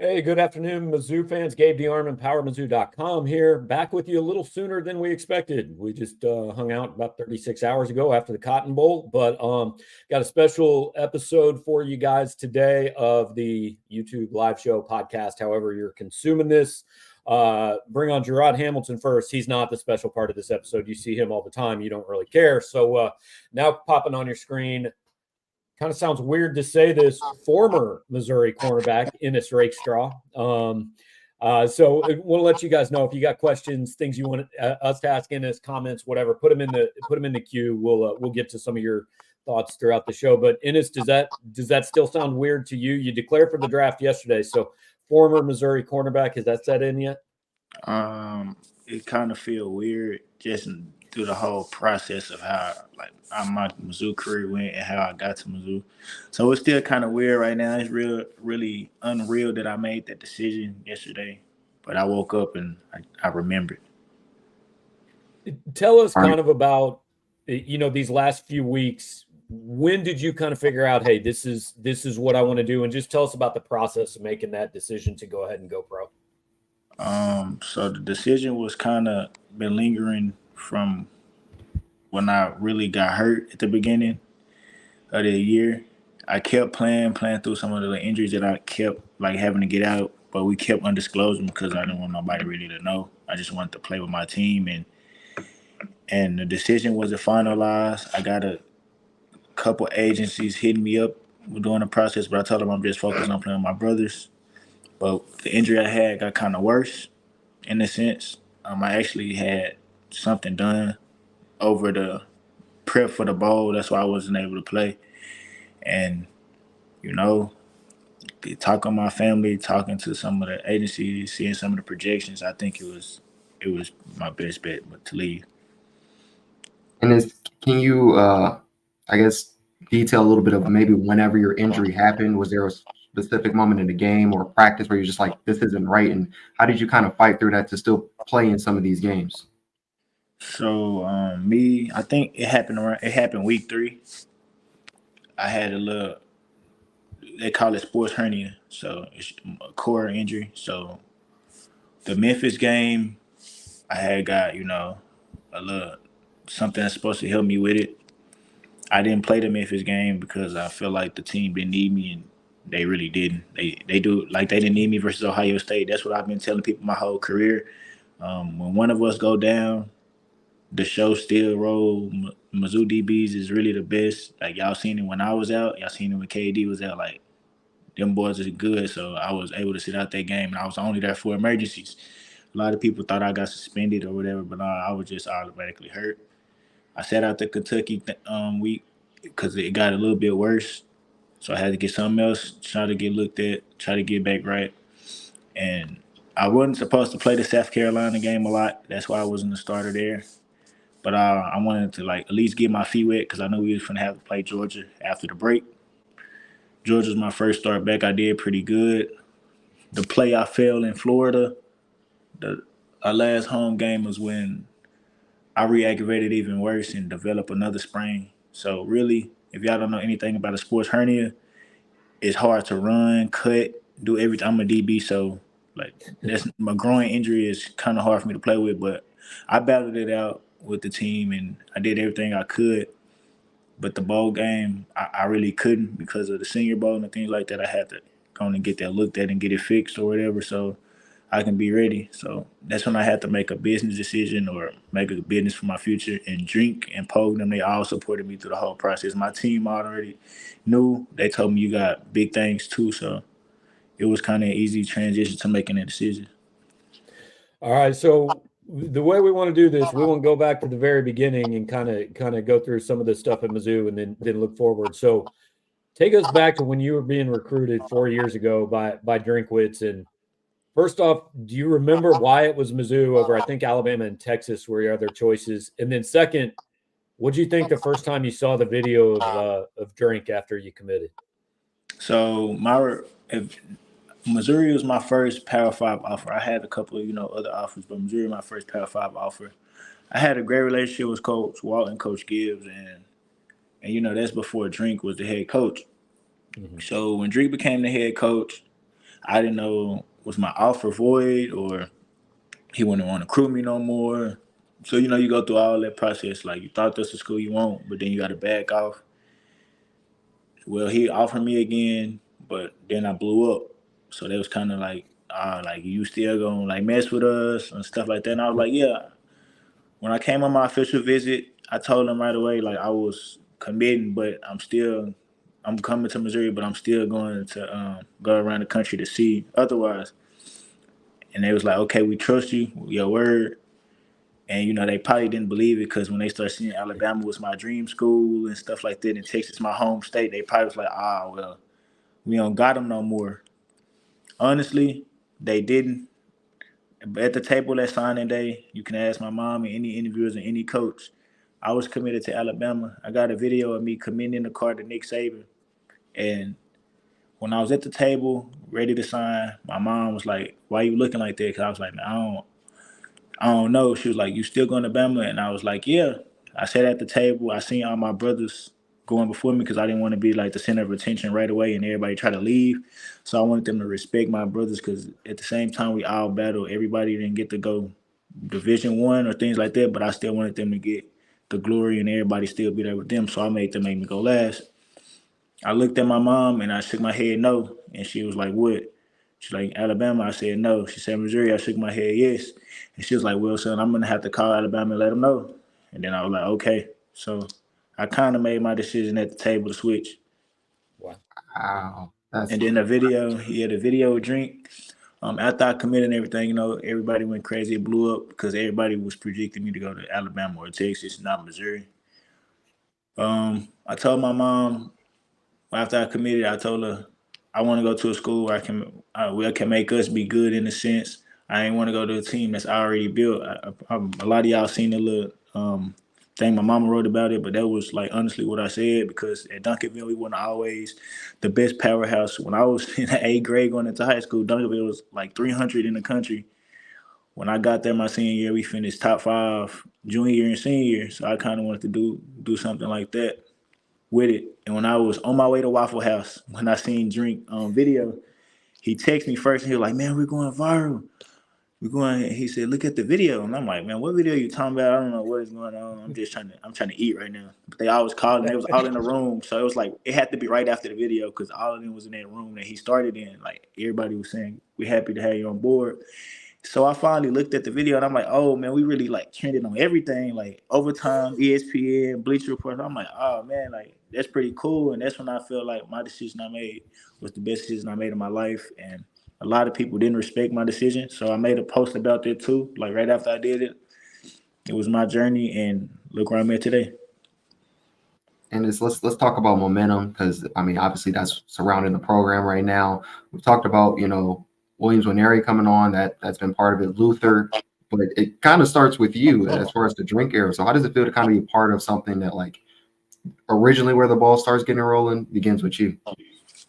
Hey, good afternoon, Mizzou fans. Gabe, DeArmond, PowerMizzou.com here. Back with you a little sooner than we expected. We just hung out about 36 hours ago after the Cotton Bowl, but got a special episode for you guys today of the YouTube live show podcast, however you're consuming this. Bring on Jarod Hamilton first. He's not the special part of this episode. You see him all the time. You don't really care. So now popping on your screen, kind of sounds weird to say this, former Missouri cornerback, Ennis Rakestraw. So we'll let you guys know if you got questions, things you want us to ask Ennis, comments, whatever. Put them in the queue. We'll get to some of your thoughts throughout the show. But Ennis, does that still sound weird to you? You declared for the draft yesterday, so former Missouri cornerback, has that set in yet? It kind of feel weird just through the whole process of how my Mizzou career went and how I got to Mizzou. So it's still kind of weird right now. It's really unreal that I made that decision yesterday, but I woke up and I remembered. Tell us kind of about these last few weeks. When did you kind of figure out, hey, this is what I want to do, and just tell us about the process of making that decision to go ahead and go pro? So the decision was kind of been lingering from when I really got hurt at the beginning of the year. I kept playing through some of the injuries that I kept having to get out, but we kept undisclosing because I didn't want nobody really to know. I just wanted to play with my team, and the decision wasn't finalized. I got a couple agencies hitting me up during the process, but I told them I'm just focused on playing with my brothers. But the injury I had got kind of worse in a sense. I actually had something done over the prep for the bowl. That's why I wasn't able to play. And, talking to my family, talking to some of the agencies, seeing some of the projections, I think it was my best bet but to leave. And can you, I guess, detail a little bit of maybe whenever your injury happened? Was there a specific moment in the game or practice where you're just like, this isn't right? And how did you kind of fight through that to still play in some of these games? So I think it happened week 3. I had they call it sports hernia, so it's a core injury. So the Memphis game, I had got a little something that's supposed to help me with it. I didn't play the Memphis game because I feel like the team didn't need me, and they really didn't. They didn't need me versus Ohio State. That's what I've been telling people my whole career. When one of us go down, the show still roll. Mizzou DBs is really the best. Like, y'all seen it when I was out. Y'all seen it when KD was out. Like, them boys are good. So I was able to sit out that game, and I was only there for emergencies. A lot of people thought I got suspended or whatever, but I was just automatically hurt. I sat out the Kentucky week because it got a little bit worse. So I had to get something else, try to get looked at, try to get back right. And I wasn't supposed to play the South Carolina game a lot. That's why I wasn't the starter there. But I wanted to at least get my feet wet because I knew we was going to have to play Georgia after the break. Georgia was my first start back. I did pretty good. The play I fell in Florida, our last home game was when I re-aggravated even worse and developed another sprain. So really, if y'all don't know anything about a sports hernia, it's hard to run, cut, do everything. I'm a DB, so that's my groin injury is kind of hard for me to play with, but I battled it out with the team and I did everything I could. But the bowl game, I really couldn't because of the Senior Bowl and things like that. I had to go and get that looked at and get it fixed or whatever so I can be ready. So that's when I had to make a business decision or make a business for my future. And Drink and Pogue, them, they all supported me through the whole process. My team already knew. They told me you got big things too. So it was kind of an easy transition to making that decision. All right, so the way we want to do this, we want to go back to the very beginning and kind of go through some of the stuff at Mizzou and then look forward. So take us back to when you were being recruited 4 years ago by Drinkwitz. And first off, do you remember why it was Mizzou over, I think, Alabama and Texas were your other choices? And then second, what did you think the first time you saw the video of Drink after you committed? So Missouri was my first Power 5 offer. I had a couple of, other offers, but Missouri was my first Power 5 offer. I had a great relationship with Coach Walt and Coach Gibbs, and that's before Drink was the head coach. Mm-hmm. So when Drink became the head coach, I didn't know, was my offer void or he wouldn't want to recruit me no more. So, you go through all that process. Like, you thought this is school you want, but then you got to back off. Well, he offered me again, but then I blew up. So they was kind of like you still gonna like mess with us and stuff like that. And I was like, yeah. When I came on my official visit, I told them right away like I was committing, but I'm coming to Missouri, but I'm still going to go around the country to see otherwise. And they was like, okay, we trust you, your word. And they probably didn't believe it because when they started seeing Alabama was my dream school and stuff like that, and Texas my home state, they probably was like, well, we don't got them no more. Honestly, they didn't. At the table that signing day, you can ask my mom and any interviewers and any coach. I was committed to Alabama. I got a video of me committing in the car to Nick Saban. And when I was at the table, ready to sign, my mom was like, "Why you looking like that?" Because I was like, I don't know. She was like, "You still going to Bama?" And I was like, "Yeah." I sat at the table. I seen all my brothers going before me because I didn't want to be like the center of attention right away and everybody try to leave. So I wanted them to respect my brothers because at the same time we all battled. Everybody didn't get to go Division 1 or things like that, but I still wanted them to get the glory and everybody still be there with them. So I made them make me go last. I looked at my mom and I shook my head no, and she was like, "What?" She's like, "Alabama." I said no. She said Missouri. I shook my head yes, and she was like, "Well, son, I'm gonna have to call Alabama and let them know." And then I was like, "Okay." So I kind of made my decision at the table to switch. Wow, that's And then the video drink. After I committed and everything, everybody went crazy. It blew up because everybody was predicting me to go to Alabama or Texas, not Missouri. I told my mom after I committed, I told her I want to go to a school where where can make us be good in a sense. I ain't want to go to a team that's already built. A lot of y'all seen the little thing my mama wrote about it, but that was like honestly what I said because at Duncanville we weren't always the best powerhouse. When I was in the 8th grade going into high school, Duncanville was like 300 in the country. When I got there my senior year, we finished top 5 junior year and senior year. So I kind of wanted to do something like that with it. And when I was on my way to Waffle House, when I seen Drink video, he texted me first and he was like, "Man, we're going viral. We're going." He said, "Look at the video." And I'm like, "Man, what video are you talking about? I don't know what is going on. I'm trying to eat right now." But they always called and they was all in the room. So it was like, it had to be right after the video because all of them was in that room that he started in. Like everybody was saying, "We're happy to have you on board." So I finally looked at the video and I'm like, "Oh man, we really like trended on everything, like Overtime, ESPN, Bleacher Report." I'm like, "Oh man, like that's pretty cool." And that's when I felt like my decision I made was the best decision I made in my life. And a lot of people didn't respect my decision. So I made a post about that too. Like right after I did it, it was my journey and look where I'm at today. And let's talk about momentum because I mean obviously that's surrounding the program right now. We've talked about Williams Nwaneri coming on, that's been part of it, Luther, but it kind of starts with you as far as the drink era. So how does it feel to kind of be part of something that like originally where the ball starts getting rolling begins with you?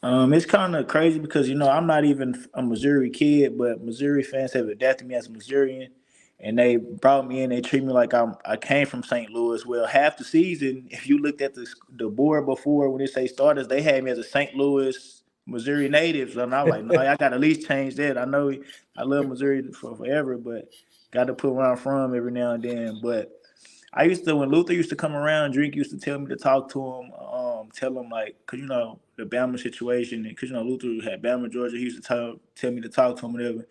It's kind of crazy because I'm not even a Missouri kid, but Missouri fans have adapted me as a Missourian, and they brought me in. They treat me like I came from St. Louis. Well, half the season, if you looked at the board before when they say starters, they had me as a St. Louis, Missouri native, and I was like, no, I got to at least change that. I know I love Missouri for forever, but got to put where I'm from every now and then. But I used to, when Luther used to come around, Drink used to tell me to talk to him, tell him like, cause the Bama situation, cause Luther had Bama, Georgia. He used to tell me to talk to him, whatever.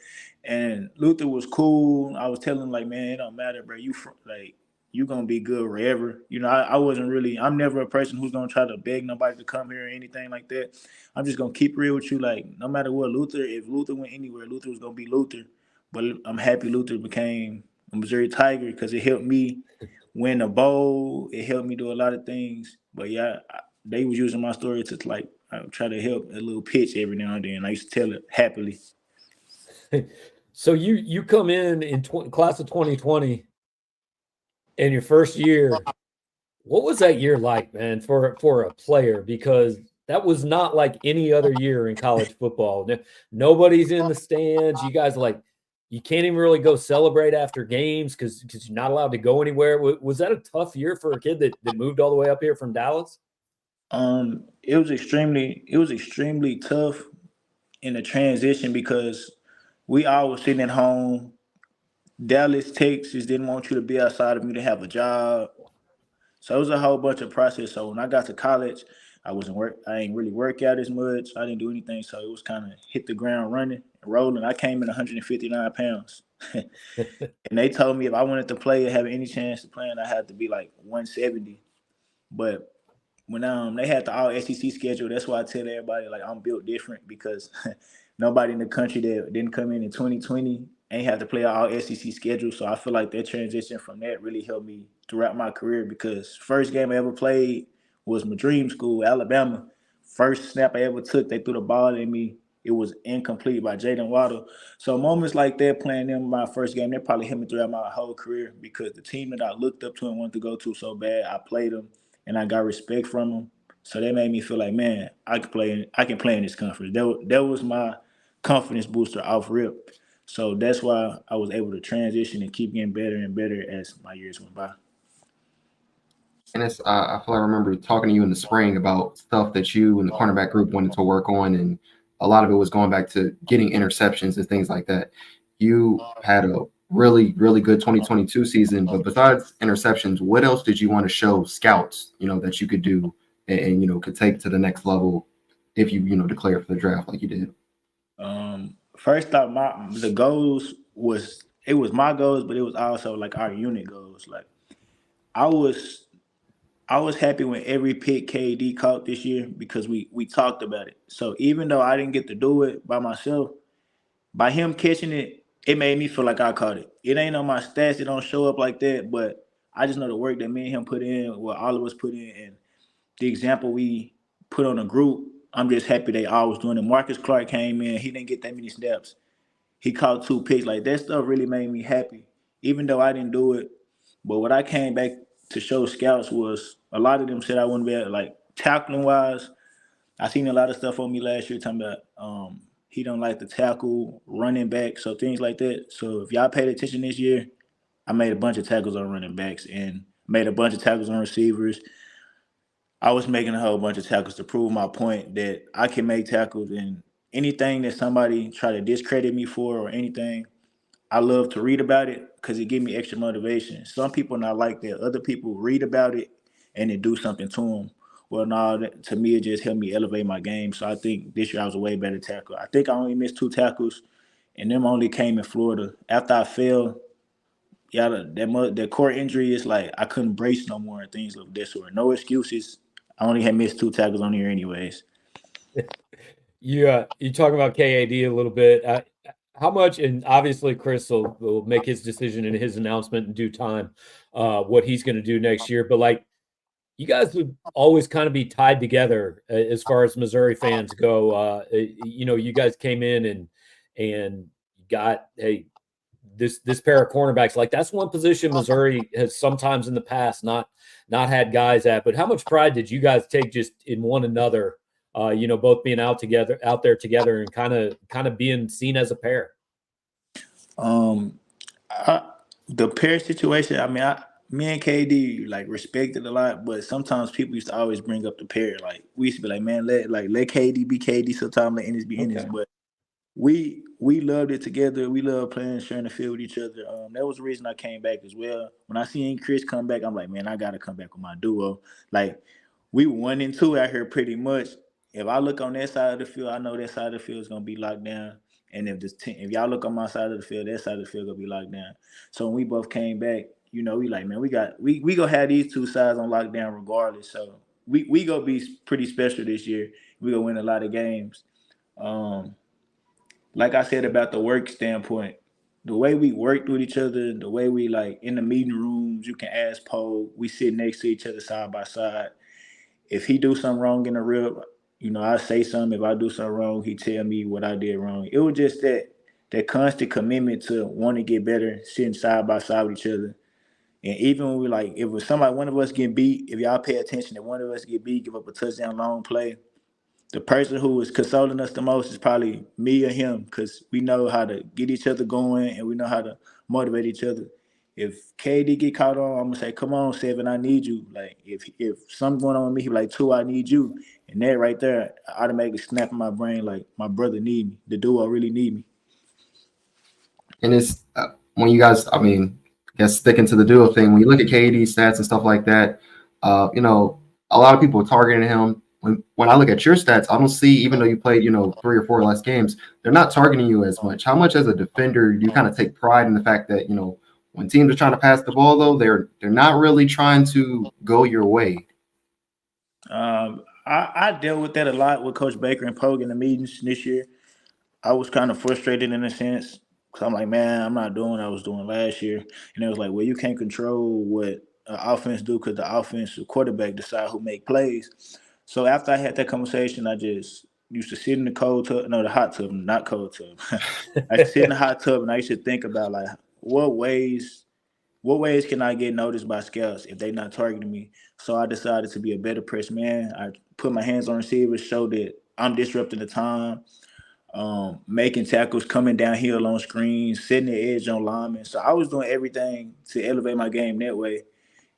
And Luther was cool. I was telling him like, man, it don't matter, bro. You gonna be good wherever. I wasn't really. I'm never a person who's gonna try to beg nobody to come here or anything like that. I'm just gonna keep real with you. Like no matter what, if Luther went anywhere, Luther was gonna be Luther. But I'm happy Luther became a Missouri Tiger because it helped me win a bowl. It helped me do a lot of things. But yeah, they was using my story to like try to help a little pitch every now and then. I used to tell it happily. So you come in class of 2020 in your first year. What was that year like, man, for a player? Because that was not like any other year in college football. Nobody's in the stands. You guys you can't even really go celebrate after games because you're not allowed to go anywhere. Was that a tough year for a kid that moved all the way up here from Dallas? It was extremely tough in the transition because we all was sitting at home. Dallas, Texas didn't want you to be outside of me to have a job. So it was a whole bunch of process. So when I got to college, I ain't really work out as much. I didn't do anything. So it was kind of hit the ground running and rolling. I came in 159 pounds. And they told me if I wanted to play or have any chance to play, I had to be like 170. But when they had the all SEC schedule, that's why I tell everybody like I'm built different because nobody in the country that didn't come in 2020 ain't have to play an all SEC schedule. So I feel like that transition from that really helped me throughout my career because first game I ever played was my dream school, Alabama. First snap I ever took, they threw the ball at me. It was incomplete by Jaden Waddle. So moments like that, playing them my first game, that probably hit me throughout my whole career because the team that I looked up to and wanted to go to so bad, I played them and I got respect from them. So that made me feel like, man, I can play in this conference. That was my confidence booster off rip. So that's why I was able to transition and keep getting better and better as my years went by. And I feel I remember talking to you in the spring about stuff that you and the cornerback group wanted to work on, and a lot of it was going back to getting interceptions and things like that. You had a really, really good 2022 season, but besides interceptions, what else did you want to show scouts, that you could do and could take to the next level if you, declare for the draft like you did? First off, the goals was it was my goals, but it was also like our unit goals. Like I was I was happy when every pick KD caught this year because we talked about it. So even though I didn't get to do it by myself, by him catching it, it made me feel like I caught it. It ain't on my stats, it don't show up like that, but I just know the work that me and him put in, what all of us put in, and the example we put on a group. I'm just happy they all was doing it. Marcus Clark came in, he didn't get that many snaps. He caught 2 picks. Like that stuff really made me happy, even though I didn't do it. But what I came back to show scouts was a lot of them said I wouldn't be able, like tackling wise. I seen a lot of stuff on me last year talking about he don't like to tackle running back, so things like that. So if y'all paid attention this year, I made a bunch of tackles on running backs and made a bunch of tackles on receivers. I was making a whole bunch of tackles to prove my point that I can make tackles and anything that somebody try to discredit me for or anything, I love to read about it because it gives me extra motivation. Some people not like that. Other people read about it and it do something to them. Well, no, to me, it just helped me elevate my game. So I think this year I was a way better tackle. I think I only missed 2 tackles, and them only came in Florida. After I fell, yeah, that core injury is like I couldn't brace no more and things of this sort. No excuses. I only had missed 2 tackles on here anyways. You talk about KAD a little bit. How much, and obviously Chris will make his decision in his announcement in due time, what he's going to do next year. But like, you guys would always kind of be tied together as far as Missouri fans go. You guys came in and got, hey, this pair of cornerbacks. Like that's one position Missouri has sometimes in the past not had guys at. But how much pride did you guys take just in one another? Both being out there together, and kind of being seen as a pair. The pair situation. I mean, me and KD like respected a lot, but sometimes people used to always bring up the pair. Like we used to be like, man, let KD be KD. Sometimes let Ennis be Ennis, Okay. but we loved it together. We loved playing, sharing the field with each other. That was the reason I came back as well. When I seen Chris come back, I'm like, man, I gotta come back with my duo. Like we 1-2 out here pretty much. If I look on that side of the field, I know that side of the field is gonna be locked down. And if y'all look on my side of the field, that side of the field gonna be locked down. So when we both came back, we like, man, we gonna have these 2 sides on lockdown regardless. So we gonna be pretty special this year. We gonna win a lot of games. Like I said about the work standpoint, the way we worked with each other, the way we like in the meeting rooms, you can ask Poe, we sit next to each other side by side. If he do something wrong in the rip, I say something. If I do something wrong, he tell me what I did wrong. It was just that constant commitment to want to get better, sitting side by side with each other. And even when we like, if it was somebody, one of us get beat, if y'all pay attention, if one of us get beat, give up a touchdown long play, the person who is consoling us the most is probably me or him because we know how to get each other going and we know how to motivate each other. if KD get caught on, I'm gonna say, "Come on, Seven, I need you." Like if something going on with me, he be like, "Two, I need you." And that right there, automatically snap in my brain like my brother need me. The duo really need me. And it's when you guys, I mean, I guess sticking to the duo thing, when you look at KD's stats and stuff like that, you know, a lot of people are targeting him. When I look at your stats, I don't see, even though you played, you know, 3 or 4 less games, they're not targeting you as much. How much as a defender do you kind of take pride in the fact that, you know, when teams are trying to pass the ball, though, they're not really trying to go your way? I dealt with that a lot with Coach Baker and Pogue in the meetings this year. I was kind of frustrated in a sense because I'm like, man, I'm not doing what I was doing last year. And it was like, well, you can't control what offense do because the offensive quarterback decide who make plays. So after I had that conversation, I just used to sit in the cold tub, no, the hot tub, not cold tub. I used to sit in the hot tub and I used to think about like what ways can I get noticed by scouts if they not targeting me? So I decided to be a better press man. I put my hands on receivers, show that I'm disrupting the time, making tackles, coming downhill on screens, setting the edge on linemen. So I was doing everything to elevate my game that way.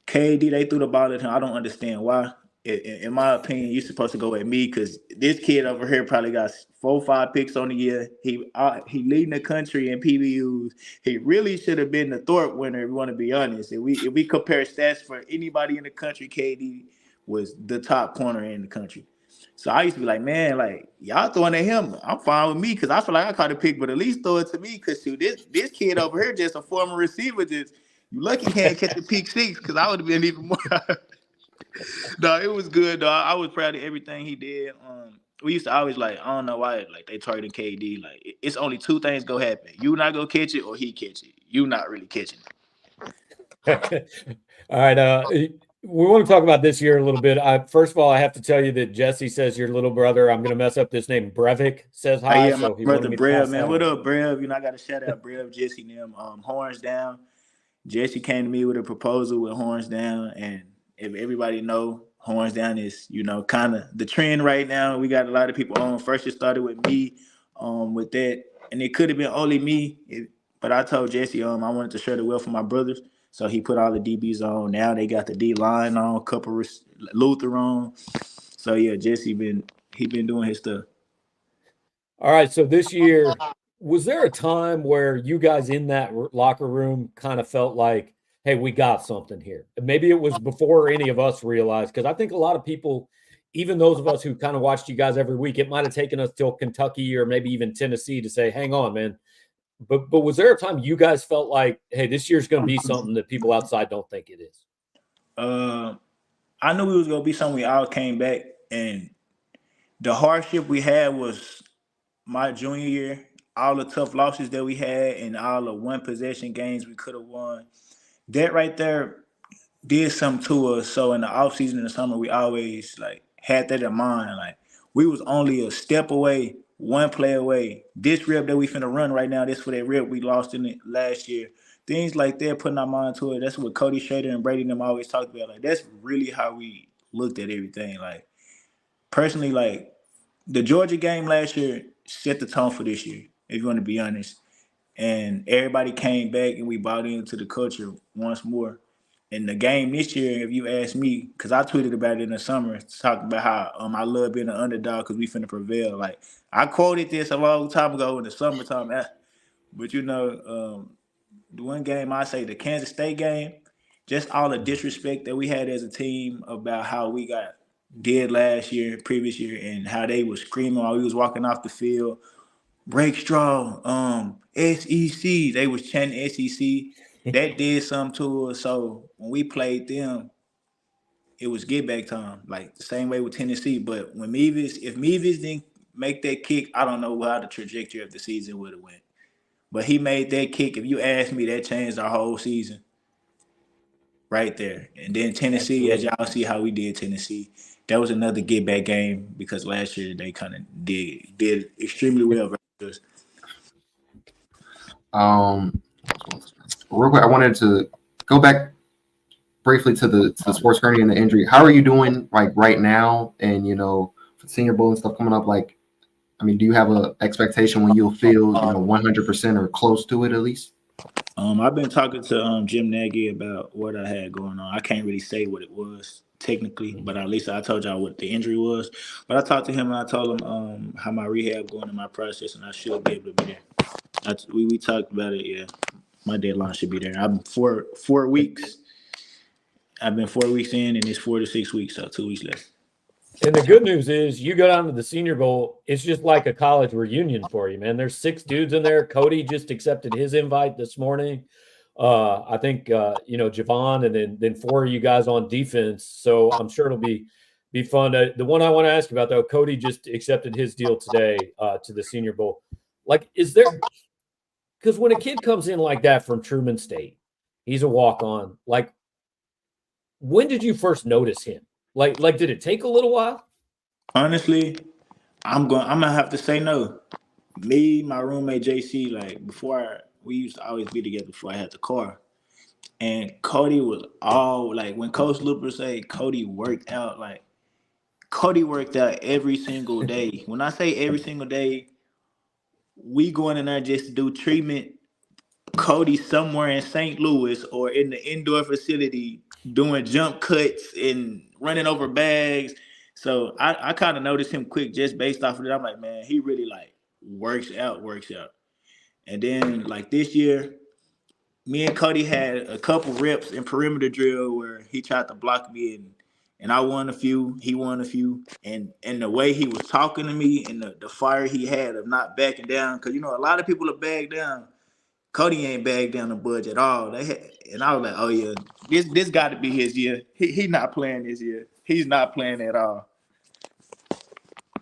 KD, they threw the ball at him. I don't understand why. In my opinion, you're supposed to go at me because this kid over here probably got 4 or 5 picks on the year. He leading the country in PBUs. He really should have been the Thorpe winner, if we want to be honest. If we compare stats for anybody in the country, KD was the top corner in the country. So I used to be like, man, like y'all throwing at him. I'm fine with me because I feel like I caught a pick, but at least throw it to me because this kid over here just a former receiver. Just you lucky can't catch the pick six because I would have been even more. No, it was good, dog. I was proud of everything he did. We used to always like, I don't know why, like they targeting KD. Like it's only 2 things gonna happen: you not gonna catch it, or he catch it. You not really catching All right. We want to talk about this year a little bit. First of all, I have to tell you that Jesse says your little brother, I'm going to mess up this name, Brevik, says it. hi. Yeah, my So he brother wanted me to pass Brev, man. that What on. up, Brev? I got to shout out Brev, Jesse, and them. Horns down. Jesse came to me with a proposal with horns down, and if everybody know, horns down is kind of the trend right now. We got a lot of people on. First, it started with me, with that, and it could have been only me, but I told Jesse, I wanted to share the wealth for my brothers, so he put all the DBs on. Now they got the D line on, a couple of Luther on. So yeah, Jesse been doing his stuff. All right. So this year, was there a time where you guys in that locker room kind of felt like, hey, we got something here? And maybe it was before any of us realized, because I think a lot of people, even those of us who kind of watched you guys every week, it might have taken us till Kentucky or maybe even Tennessee to say, hang on, man. But was there a time you guys felt like, hey, this year's going to be something that people outside don't think it is? I knew we was gonna be something. We all came back, and the hardship we had was my junior year, all the tough losses that we had and all the one possession games we could have won. That right there did something to us. So in the off season in the summer, we always like had that in mind. Like we was only a step away, one play away. This rep that we finna run right now, this for that rep we lost in it last year. Things like that, putting our mind to it. That's what Cody Schrader and Brady and them always talked about. Like that's really how we looked at everything. Like personally, like the Georgia game last year set the tone for this year, if you want to be honest. And everybody came back and we bought into the culture once more. And the game this year, if you ask me, because I tweeted about it in the summer, talking about how I love being an underdog because we finna prevail. Like I quoted this a long time ago in the summertime, but the one game I say the Kansas State game, just all the disrespect that we had as a team about how we got did last year, previous year, and how they was screaming while we was walking off the field. Rakestraw, SEC. They was chanting SEC. That did something to us. So when we played them, it was get back time. Like the same way with Tennessee. But if Mevis didn't make that kick, I don't know how the trajectory of the season would have went. But he made that kick. If you ask me, that changed our whole season right there. And then Tennessee, as Absolutely. y'all see how we did Tennessee, that was another get back game because last year they kind of did extremely well versus us. Real quick, I wanted to go back briefly to the sports hernia and the injury. How are you doing like right now? And for Senior Bowl and stuff coming up, like, I mean, do you have a expectation when you'll feel 100% or close to it at least? I've been talking to Jim Nagy about what I had going on. I can't really say what it was technically, but at least I told y'all what the injury was. But I talked to him and I told him how my rehab going in my process, and I should be able to be there. We talked about it. Yeah, my deadline should be there. I'm 4 weeks. I've been 4 weeks in, and it's 4 to 6 weeks, so 2 weeks left. And the good news is you go down to the Senior Bowl. It's just like a college reunion for you, man. There's 6 dudes in there. Cody just accepted his invite this morning. I think Javon, and then 4 of you guys on defense. So I'm sure it'll be fun. The one I want to ask about though, Cody just accepted his deal today to the Senior Bowl. Like, is there? Because when a kid comes in like that from Truman State, he's a walk-on. Like, when did you first notice him? Like, did it take a little while? Honestly, I'm gonna have to say no. Me, my roommate JC, like we used to always be together before I had the car. And Cody was all like when Coach Looper say Cody worked out, like Cody worked out every single day. When I say every single day, we going in there just to do treatment. Cody somewhere in St. Louis or in the indoor facility doing jump cuts and running over bags. So I kind of noticed him quick just based off of it. I'm like, man, he really like works out. And then like this year, me and Cody had a couple reps in perimeter drill where he tried to block me and I won a few, he won a few. And the way he was talking to me and the fire he had of not backing down, because a lot of people are back down. Cody ain't bagged down the budge at all. And I was like, oh yeah, this got to be his year. He not playing this year. He's not playing at all.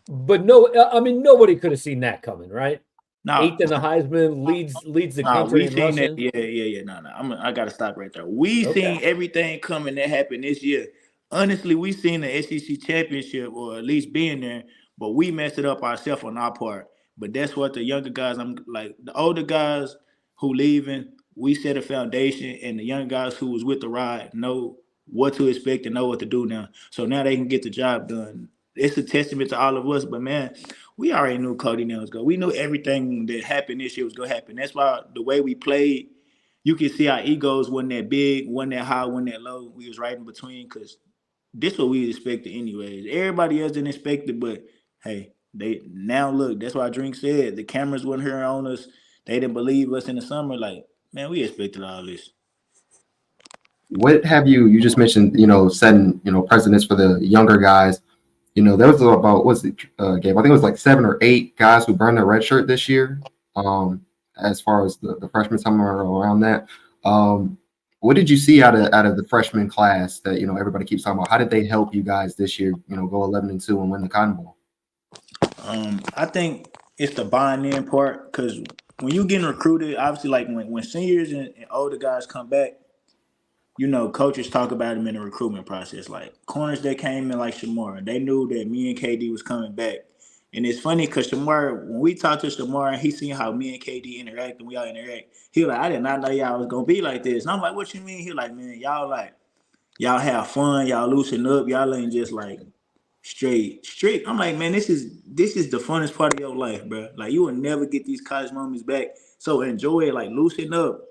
But no, I mean nobody could have seen that coming, right? No, 8th in the Heisman, leads the country we in seen rushing. that. Yeah. No. I gotta stop right there. We seen everything coming that happened this year. Honestly, we seen the SEC championship or at least being there, but we messed it up ourselves on our part. But that's what the younger guys, I'm like the older guys who leaving, we set a foundation, and the young guys who was with the ride know what to expect and know what to do now. So now they can get the job done. It's a testament to all of us, but man, we already knew Cody Nail was good. We knew everything that happened this year was going to happen. That's why the way we played, you can see our egos wasn't that big, wasn't that high, wasn't that low. We was right in between because this what we expected anyways. Everybody else didn't expect it, but hey, they now look. That's why Drink said the cameras weren't here on us. They didn't believe us in the summer. Like, man, we expected all this. What have you just mentioned, setting, precedents for the younger guys. There was about, what's it, Gabe? I think it was like 7 or 8 guys who burned their red shirt this year. As far as the freshmen, somewhere around that. What did you see out of the freshman class that everybody keeps talking about? How did they help you guys this year? Go 11-2 and win the Cotton Bowl. I think it's the buying in part because when you getting recruited, obviously, like when seniors and older guys come back, coaches talk about them in the recruitment process. Like corners that came in like Shamar, they knew that me and KD was coming back. And it's funny because Shamar, when we talked to Shamar, he seen how me and KD interact and we all interact. He was like, I did not know y'all was gonna be like this. And I'm like, what you mean? He was like, man, y'all have fun, y'all loosen up, y'all ain't just like straight. I'm like, man, this is the funnest part of your life, bro. Like you will never get these college moments back. So enjoy it, like loosen up.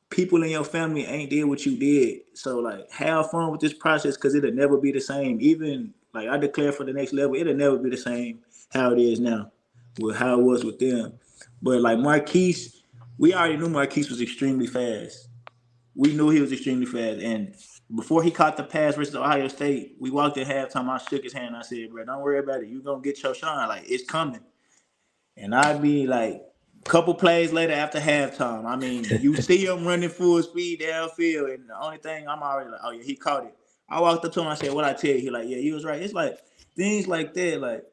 People in your family ain't did what you did. So like have fun with this process because it'll never be the same. Even like I declare for the next level, it'll never be the same how it is now with how it was with them. But like Marquise, we already knew Marquise was extremely fast. We knew he was extremely fast. And before he caught the pass versus Ohio State, we walked at halftime. I shook his hand. I said, bro, don't worry about it. You're going to get your shine. Like, it's coming. And I'd be like, couple plays later after halftime. I mean, you see him running full speed downfield, and the only thing I'm already like, oh yeah, he caught it. I walked up to him, I said, what I tell you? He like, yeah, you was right. It's like things like that, like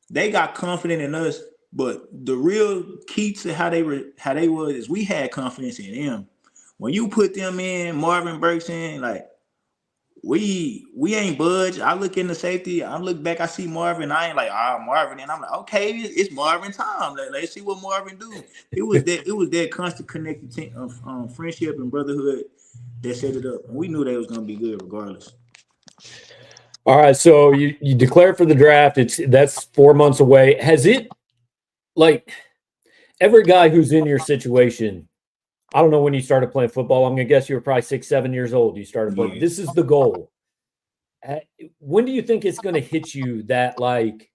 they got confident in us, but the real key to how they was is we had confidence in them. When you put them in, Marvin Burks in, like we ain't budge. I look in the safety. I look back. I see Marvin. I ain't like, Marvin. And I'm like, okay, it's Marvin time. Let's see what Marvin do. It was that constant connected friendship and brotherhood that set it up. And we knew they was gonna be good regardless. All right, so you declare for the draft. That's 4 months away. Has it, like, every guy who's in your situation I don't know when you started playing football. I'm going to guess you were probably 6, 7 years old. You started playing. Yeah. This is the goal. When do you think it's going to hit you that, like,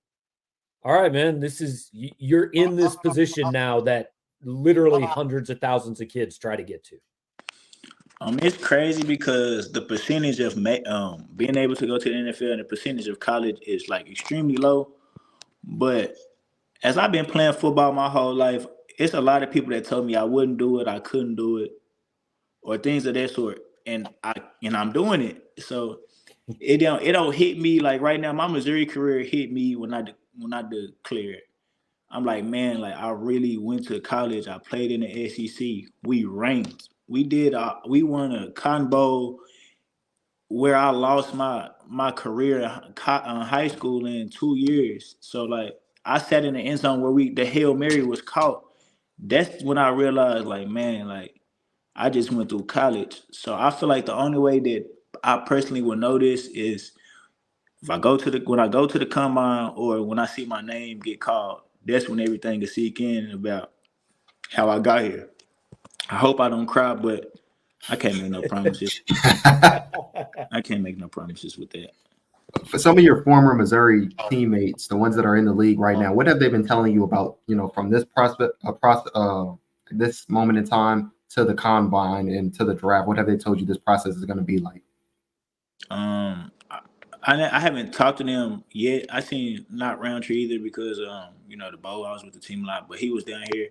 all right, man, you're in this position now that literally hundreds of thousands of kids try to get to? It's crazy because the percentage of being able to go to the NFL and the percentage of college is like extremely low. But as I've been playing football my whole life, it's a lot of people that told me I wouldn't do it, I couldn't do it, or things of that sort, and I'm doing it. So it don't hit me like right now. My Missouri career hit me when I declared. I'm like, man, like I really went to college. I played in the SEC. We ranked. We won a Cotton Bowl where I lost my career in high school in 2 years. So like I sat in the end zone where the Hail Mary was caught. That's when I realized, like, man, like I just went through college. So I feel like the only way that I personally will know this is if when I go to the combine or when I see my name get called. That's when everything will sink in about how I got here. I hope I don't cry, but I can't make no promises. I can't make no promises with that. For some of your former Missouri teammates, the ones that are in the league right now, what have they been telling you about, from this this moment in time to the combine and to the draft? What have they told you this process is going to be like? I haven't talked to them yet. I seen not Roundtree either because the Bo, I was with the team a lot, but he was down here.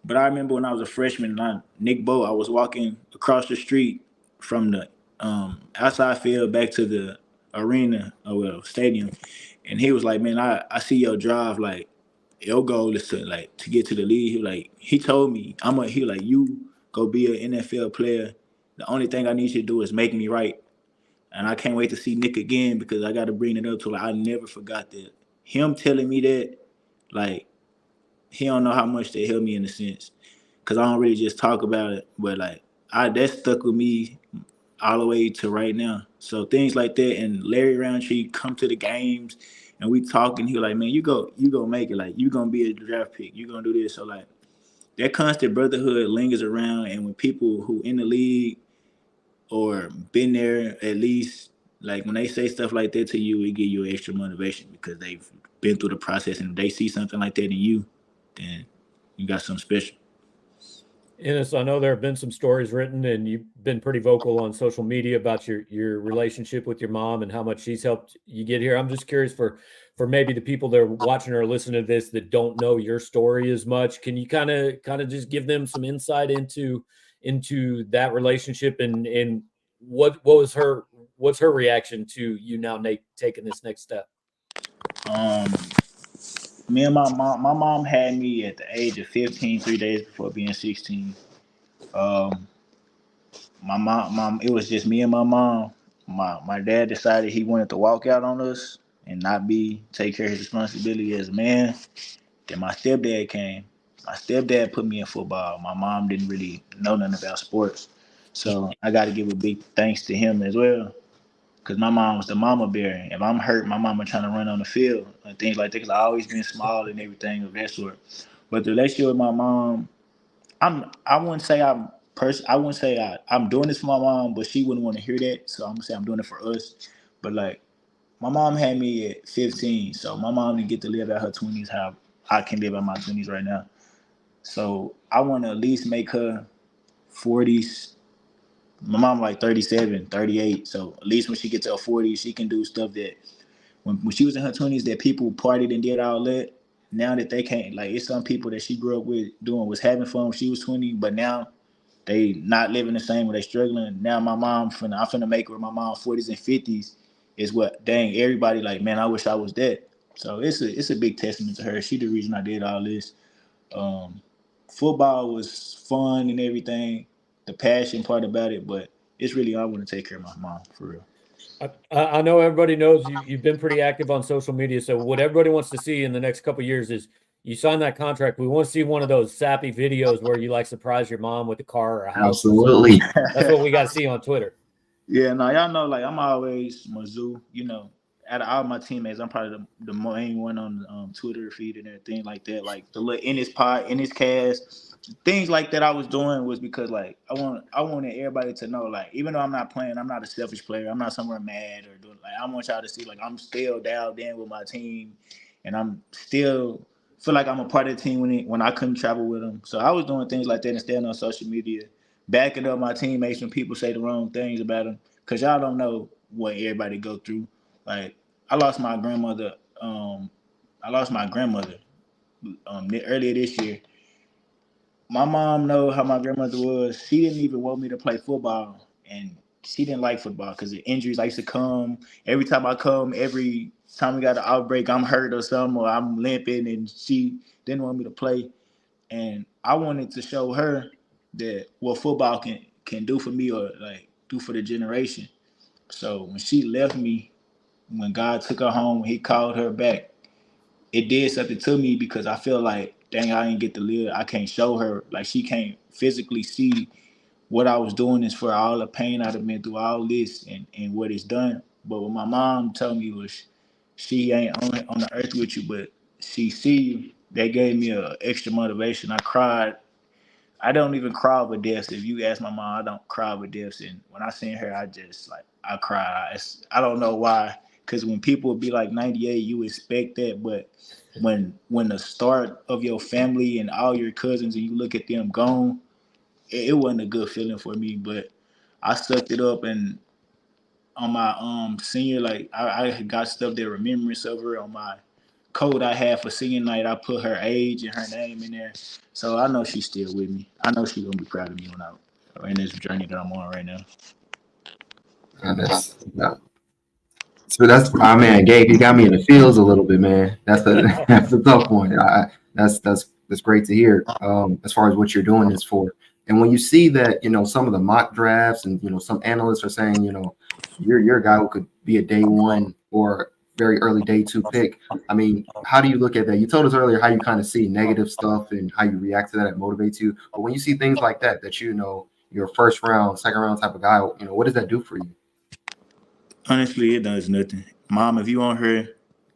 But I remember when I was a freshman, Nick Bo, I was walking across the street from the outside field back to the arena or stadium, and he was like, "Man, I see your drive. Like your goal is to get to the league." He told me he like you go be an NFL player. The only thing I need you to do is make me right. And I can't wait to see Nick again because I got to bring it up to I never forgot that. Him telling me that, like, he don't know how much they helped me in a sense. Because I don't really just talk about it. But, like, that stuck with me all the way to right now. So things like that. And Larry Roundtree come to the games and we talk and he like, man, you go make it. Like, you going to be a draft pick. You going to do this. So, like, that constant brotherhood lingers around. And when people who in the league or been there at least, like when they say stuff like that to you, it give you extra motivation because they've been through the process, and if they see something like that in you, then you got something special. Ennis, I know there have been some stories written, and you've been pretty vocal on social media about your relationship with your mom and how much she's helped you get here. I'm just curious for maybe the people that are watching or listening to this that don't know your story as much. Can you kind of just give them some insight into that relationship and what's her reaction to you now, Nate, taking this next step? Me and my mom had me at the age of 15, 3 days before being 16. My mom, it was just me and my mom. My dad decided he wanted to walk out on us and not take care of his responsibility as a man. Then my stepdad came. My stepdad put me in football. My mom didn't really know nothing about sports. So I got to give a big thanks to him as well. Because my mom was the mama bear. If I'm hurt, my mama trying to run on the field and things like that. Because I always been small and everything of that sort. But the relationship with my mom, I wouldn't say I wouldn't say I'm doing this for my mom, but she wouldn't want to hear that. So I'm gonna say I'm doing it for us. But like my mom had me at 15, so my mom didn't get to live out her 20s how I can live out my 20s right now. So I want to at least make her 40s. My mom like 37, 38. So at least when she gets to her 40s, she can do stuff that when she was in her 20s that people partied and did all that. Now that they can't, like it's some people that she grew up with doing was having fun when she was 20, but now they not living the same, or they struggling. Now I'm finna make her my mom 40s and 50s is what dang everybody like, man, I wish I was that. So it's a big testament to her. She the reason I did all this. Um, Football was fun and everything, the passion part about it, but it's really I want to take care of my mom for real. I know everybody knows you've been pretty active on social media. So what everybody wants to see in the next couple of years is you sign that contract. We want to see one of those sappy videos where you like surprise your mom with a car or a house. Absolutely. That's what we got to see on Twitter. Yeah, no, y'all know, like I'm always Mizzou. Out of all my teammates, I'm probably the main one on Twitter feed and everything like that. Like the little Ennis pod, Ennis cast, things like that I was doing was because like I wanted everybody to know, like, even though I'm not playing, I'm not a selfish player. I'm not somewhere mad or doing, like, I want y'all to see like I'm still dialed in with my team, and I'm still feel like I'm a part of the team when I couldn't travel with them. So I was doing things like that and staying on social media, backing up my teammates when people say the wrong things about them, because y'all don't know what everybody go through. Like I lost my grandmother. I lost my grandmother earlier this year. My mom know how my grandmother was. She didn't even want me to play football, and she didn't like football because the injuries. I used to come every time I come. Every time we got an outbreak, I'm hurt or something, or I'm limping, and she didn't want me to play. And I wanted to show her that what football can do for me, or like do for the generation. So when she left me, when God took her home, when He called her back, it did something to me because I feel like, dang, I didn't get to live. I can't show her. Like, she can't physically see what I was doing is for all the pain I'd have been through, all this and what it's done. But what my mom told me was, she ain't on the earth with you, but she see you. That gave me a extra motivation. I cried. I don't even cry over deaths. If you ask my mom, I don't cry over deaths. And when I seen her, I just like I cried. I don't know why. Because when people be like 98, you expect that. But when the start of your family and all your cousins and you look at them gone, it wasn't a good feeling for me. But I sucked it up, and on my senior, like I got stuff that remembrance of her on my code I had for senior night. I put her age and her name in there, so I know she's still with me. I know she's gonna be proud of me when I in this journey that I'm on right now. And that's yeah. So that's my man, Gabe. You got me in the fields a little bit, man. That's a that's a tough one. That's great to hear. As far as what you're doing this for, and when you see that, some of the mock drafts and some analysts are saying, you're a guy who could be a day one or very early day two pick. I mean, how do you look at that? You told us earlier how you kind of see negative stuff and how you react to that. It motivates you. But when you see things like that, you're a first round, second round type of guy, what does that do for you? Honestly, it does nothing. Mom, if you want her,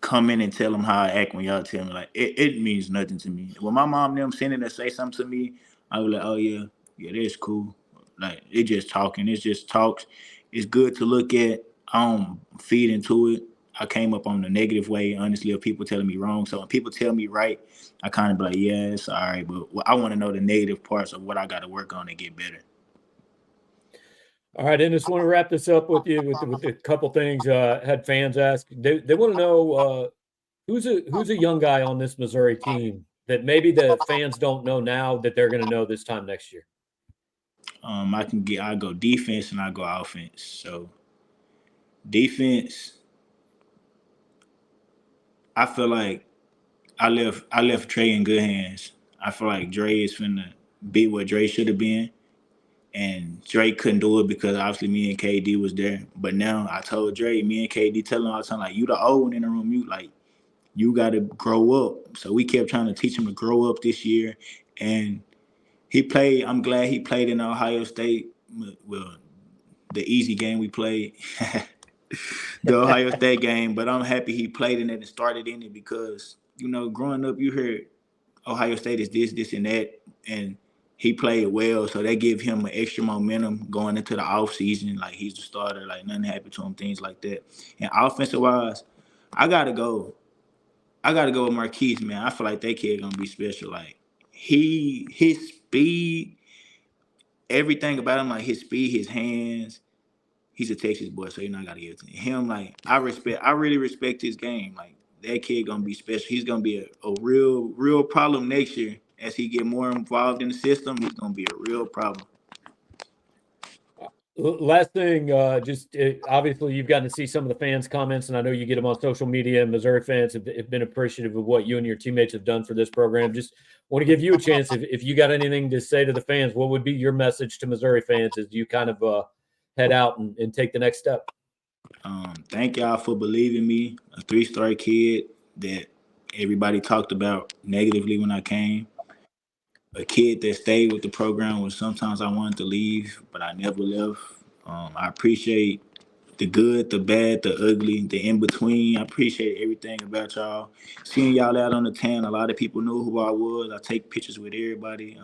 come in and tell them how I act when y'all tell me. Like, it means nothing to me. When my mom and them sending to say something to me, I was like, oh yeah, that's cool. Like, it just talking. It's just talks. It's good to look at. I don't feed into it. I came up on the negative way, honestly, of people telling me wrong. So when people tell me right, I kind of be like, yeah, it's all right. But I want to know the negative parts of what I got to work on to get better. All right, Ennis, want to wrap this up with you with a couple things. Had fans ask. They want to know who's a young guy on this Missouri team that maybe the fans don't know now that they're going to know this time next year. I go defense and I go offense. So defense, I feel like I left Dre in good hands. I feel like Dre is finna be what Dre should have been. And Dre couldn't do it because obviously me and KD was there. But now I told Dre, me and KD telling him all the time, like, you the old one in the room. You gotta grow up. So we kept trying to teach him to grow up this year. And I'm glad he played in Ohio State. Well, the easy game we played. The Ohio State game, but I'm happy he played in it and started in it because, growing up, you heard Ohio State is this, and that, and he played well, so that give him an extra momentum going into the offseason. Like, he's the starter, like, nothing happened to him, things like that. And offensive-wise, I got to go. I got to go with Marquise, man. I feel like that kid going to be special. Like, his speed, everything about him, like his speed, his hands, he's a Texas boy, so I gotta give it to him. Like, I really respect his game. Like, that kid gonna be special. He's gonna be a real problem next year. As he get more involved in the system, he's gonna be a real problem. Last thing, obviously you've gotten to see some of the fans' comments, and I know you get them on social media. And Missouri fans have been appreciative of what you and your teammates have done for this program. Just want to give you a chance, if you got anything to say to the fans, what would be your message to Missouri fans as you kind of head out and take the next step? Thank y'all for believing me, a 3-star kid that everybody talked about negatively when I came. A kid that stayed with the program when sometimes I wanted to leave, but I never left. I appreciate the good, the bad, the ugly, the in between. I appreciate everything about y'all. Seeing y'all out on the tan, a lot of people knew who I was. I take pictures with everybody.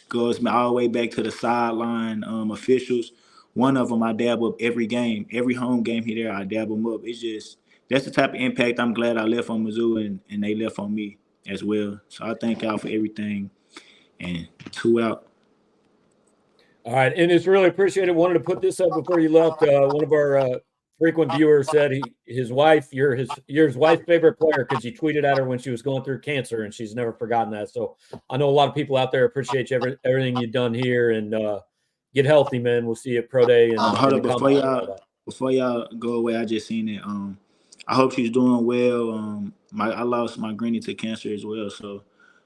Goes all the way back to the sideline officials. One of them I dab up every game, every home game here there. I dab them up. It's just that's the type of impact I'm glad I left on Mizzou and they left on me as well. So I thank y'all for everything. And 2 out. All right, and it's really appreciated. Wanted to put this up before you left. One of our frequent viewers said his wife, you're his wife's favorite player because you tweeted at her when she was going through cancer, and she's never forgotten that. So I know a lot of people out there appreciate you, everything you've done here, and get healthy, man. We'll see you at Pro Day and Hold up, before y'all go away, I just seen it. I hope she's doing well. I lost my granny to cancer as well, so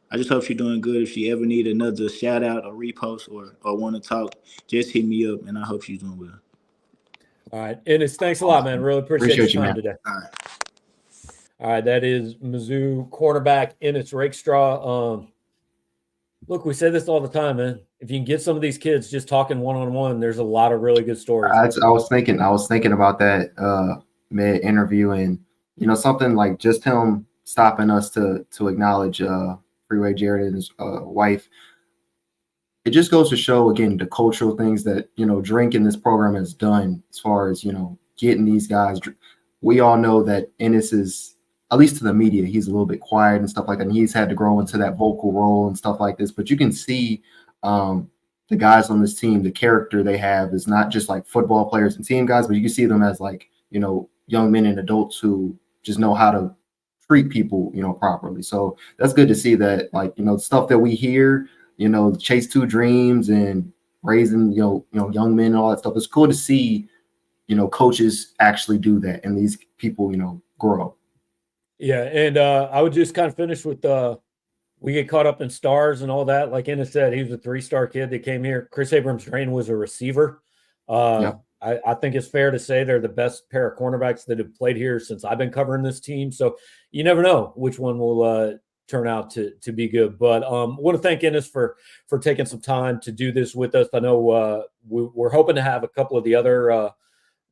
I just hope she's doing good. If she ever need another shout out or repost or want to talk, just hit me up, and I hope she's doing well. All right, Ennis, thanks a lot, man. Really appreciate your time today. All right. All right, that is Mizzou cornerback Ennis Rakestraw. Look, we say this all the time, man. If you can get some of these kids just talking one-on-one, there's a lot of really good stories. I was thinking about that mid interview, and something like just him stopping us to acknowledge Freeway Jarod and his wife. It just goes to show again the cultural things that Drink in this program has done as far as getting these guys. We all know that Ennis is, at least to the media, he's a little bit quiet and stuff like that. And he's had to grow into that vocal role and stuff like this. But you can see the guys on this team, the character they have is not just like football players and team guys, but you can see them as like, young men and adults who just know how to treat people, properly. So that's good to see that, like, stuff that we hear, chase two dreams and raising, young men and all that stuff. It's cool to see, coaches actually do that and these people, grow. Yeah, and I would just kind of finish with we get caught up in stars and all that. Like Ennis said, he was a 3-star kid that came here. Chris Abrams-Drain was a receiver. I think it's fair to say they're the best pair of cornerbacks that have played here since I've been covering this team. So you never know which one will turn out to be good. But I want to thank Ennis for taking some time to do this with us. I know we're hoping to have a couple of the other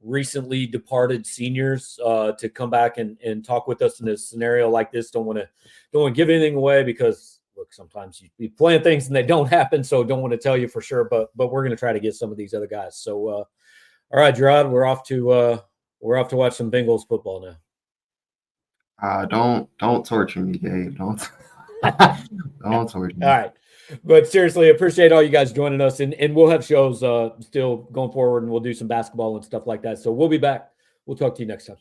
recently departed seniors to come back and talk with us in a scenario like this. Don't want to give anything away because look, sometimes you plan things and they don't happen. So don't want to tell you for sure, but we're going to try to get some of these other guys. So all right, Jarod, we're off to watch some Bengals football now. Don't torture me, Gabe. Don't torture me. All right. But seriously, appreciate all you guys joining us. And we'll have shows still going forward, and we'll do some basketball and stuff like that. So we'll be back. We'll talk to you next time.